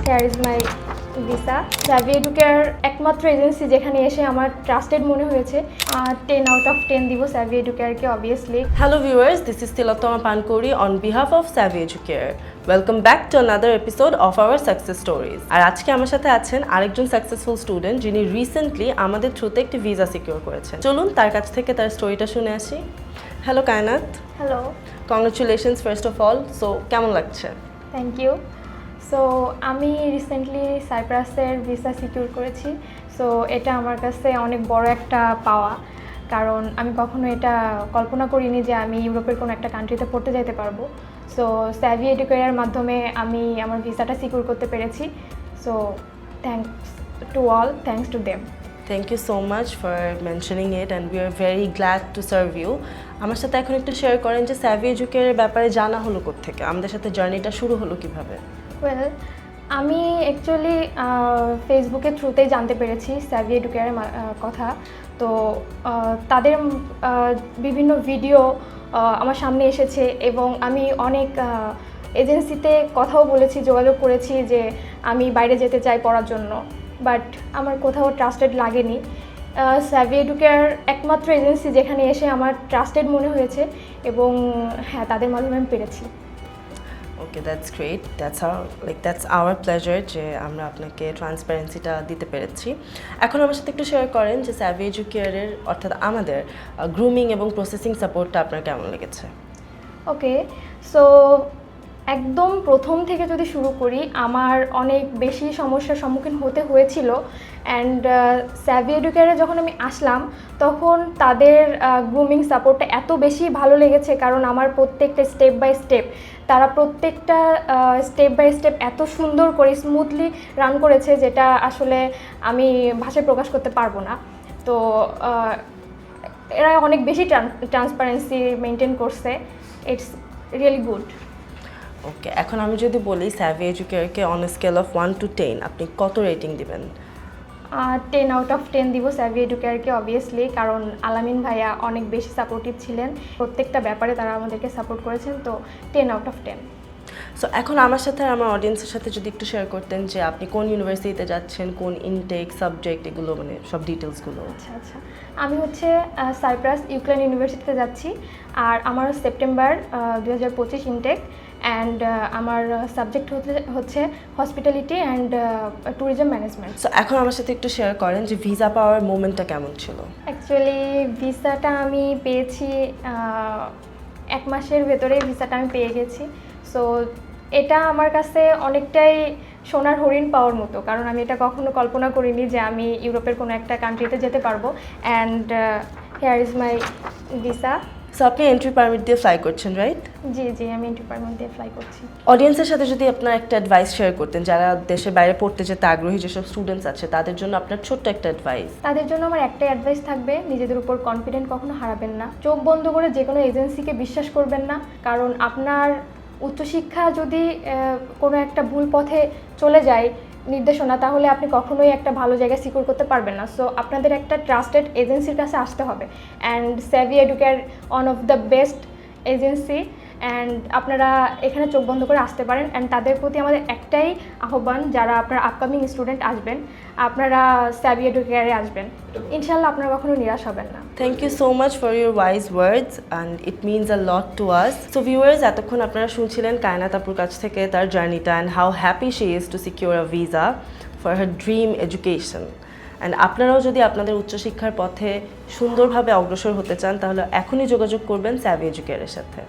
Hair is my visa. Savvy Educare একমাত্র agency যেখানে এসে আমার ট্রাস্টেড মনে হয়েছে। 10/10 দিব স্যাভি এডুকেয়ারকে obviously. Hello viewers, this is Tilotoma Pankori on behalf of Savvy Educare. Welcome back to another episode of our success stories. আর আজকে আমার সাথে আছেন আরেকজন সাকসেসফুল স্টুডেন্ট যিনি রিসেন্টলি আমাদের থ্রুতে একটি ভিসা সিকিউর করেছেন। চলুন তার কাছ থেকে তার স্টোরিটা শুনে আসি। Hello Kainat. Hello, congratulations first of all. So কেমন লাগছে? Thank you. সো আমি রিসেন্টলি সাইপ্রাসের ভিসা সিকিউর করেছি। সো এটা আমার কাছে অনেক বড় একটা পাওয়া, কারণ আমি কখনো এটা কল্পনা করিনি যে আমি ইউরোপের কোনো একটা কান্ট্রিতে পড়তে যেতে পারবো। সো স্যাভি এডুকেয়ারের মাধ্যমে আমি আমার ভিসাটা সিকিউর করতে পেরেছি। So thanks to all, thanks to them. Thank you so much for mentioning it and we are very glad to serve you. আমার সাথে এখন একটু শেয়ার করেন যে স্যাভি এডুকেয়ারের ব্যাপারে জানা হলো কোত্থেকে, আমাদের সাথে জার্নিটা শুরু হলো কিভাবে? ওয়েল, আমি অ্যাকচুয়ালি ফেসবুকের থ্রুতেই জানতে পেরেছি স্যাভি এডুকেয়ারের কথা। তো তাদের বিভিন্ন ভিডিও আমার সামনে এসেছে এবং আমি অনেক এজেন্সিতে কথাও বলেছি, যোগাযোগ করেছি যে আমি বাইরে যেতে চাই পড়ার জন্য, বাট আমার কোথাও ট্রাস্টেড লাগেনি। স্যাভি এডুকেয়ার একমাত্র এজেন্সি যেখানে এসে আমার ট্রাস্টেড মনে হয়েছে এবং হ্যাঁ, তাদের মাধ্যমে আমি পেরেছি। Okay, that's great. That's our pleasure যে আমরা আপনাকে ট্রান্সপারেন্সিটা দিতে পেরেছি। এখন আমার সাথে একটু শেয়ার করেন যে স্যাভি এডুকেয়ারের অর্থাৎ আমাদের গ্রুমিং এবং প্রসেসিং সাপোর্টটা আপনার কেমন লেগেছে? ওকে, সো একদম প্রথম থেকে যদি শুরু করি, আমার অনেক বেশি সমস্যার সম্মুখীন হতে হয়েছিল। অ্যান্ড স্যাভি এডুকেয়ারে যখন আমি আসলাম তখন তাদের গ্রুমিং সাপোর্টটা এত বেশি ভালো লেগেছে, কারণ আমার প্রত্যেকটা স্টেপ বাই স্টেপ তারা প্রত্যেকটা স্টেপ বাই স্টেপ এত সুন্দর করে স্মুথলি রান করেছে, যেটা আসলে আমি ভাষায় প্রকাশ করতে পারবো না। তো এরা অনেক বেশি ট্রান্সপারেন্সি মেনটেন করছে। It's really good. ওকে, এখন আমি যদি বলি স্যাভি এডুকেয়ারকে অন স্কেল অফ 1 to 10 আপনি কত রেটিং দিবেন? 10/10 দিব স্যাভি এডুকেয়ারকে অবভিয়াসলি, কারণ আলামিন ভাইয়া অনেক বেশি সাপোর্টিভ ছিলেন, প্রত্যেকটা ব্যাপারে তারা আমাদেরকে সাপোর্ট করেছেন। তো 10/10। সো এখন আমার সাথে আর আমার অডিয়েন্সের সাথে যদি একটু শেয়ার করতেন যে আপনি কোন ইউনিভার্সিটিতে যাচ্ছেন, কোন ইনটেক সাবজেক্ট, এগুলো মানে সব ডিটেলসগুলো। আচ্ছা, আমি হচ্ছে সাইপ্রাস ইউক্রেন ইউনিভার্সিটিতে যাচ্ছি, আর আমার সেপ্টেম্বর 2025 ইনটেক। অ্যান্ড আমার সাবজেক্ট হচ্ছে hospitality and tourism management. So এখন আমার সাথে একটু শেয়ার করেন যে ভিসা পাওয়ার মোমেন্টটা কেমন ছিল? অ্যাকচুয়ালি ভিসাটা আমি পেয়েছি 1 মাসের ভেতরে ভিসাটা আমি পেয়ে গেছি। সো এটা আমার কাছে অনেকটাই সোনার হরিণ পাওয়ার মতো, কারণ আমি এটা কখনো কল্পনা করিনি যে আমি ইউরোপের কোনো একটা কান্ট্রিতে যেতে পারবো। And hair is my visa. So আপনি এন্ট্রি পারমিট দিয়ে ফ্লাই করছেন, রাইট? জি, আমি এন্ট্রি পারমিট দিয়ে ফ্লাই করছি। অডিয়েন্সের সাথে যদি আপনার একটা অ্যাডভাইস শেয়ার করতেন, যারা দেশের বাইরে পড়তে যেতে আগ্রহী যেসব স্টুডেন্টস আছে তাদের জন্য আপনার ছোট্ট একটা অ্যাডভাইস। তাদের জন্য আমার একটাই অ্যাডভাইস থাকবে, নিজেদের উপর কনফিডেন্ট কখনো হারাবেন না, চোখ বন্ধ করে যে কোনো এজেন্সিকে বিশ্বাস করবেন না, কারণ আপনার উচ্চশিক্ষা যদি কোনো একটা ভুল পথে চলে যায় নির্দেশনা, তাহলে আপনি কখনোই একটা ভালো জায়গায় সিকিউর করতে পারবেন না। সো আপনাদের একটা ট্রাস্টেড এজেন্সির কাছে আসতে হবে। And Savvy Educare one of the best agency, and আপনারা এখানে চোখ বন্ধ করে আসতে পারেন। অ্যান্ড তাদের প্রতি আমাদের একটাই আহ্বান, যারা আপনারা আপকামিং স্টুডেন্ট আসবেন, আপনারা স্যাভি এডুকেয়ারে আসবেন, ইনশাল্লাহ আপনারা কখনো নিরাশ হবেন না। Thank you so much for your wise words and it means a lot to us. So viewers, এতক্ষণ আপনারা শুনছিলেন কায়নাত আপুর কাছ থেকে তার জার্নিটা and how happy she is to secure a visa for her dream education. And আপনারাও যদি আপনাদের উচ্চশিক্ষার পথে সুন্দরভাবে অগ্রসর হতে চান তাহলে এখনই যোগাযোগ করবেন স্যাভি এডুকেয়ারের সাথে।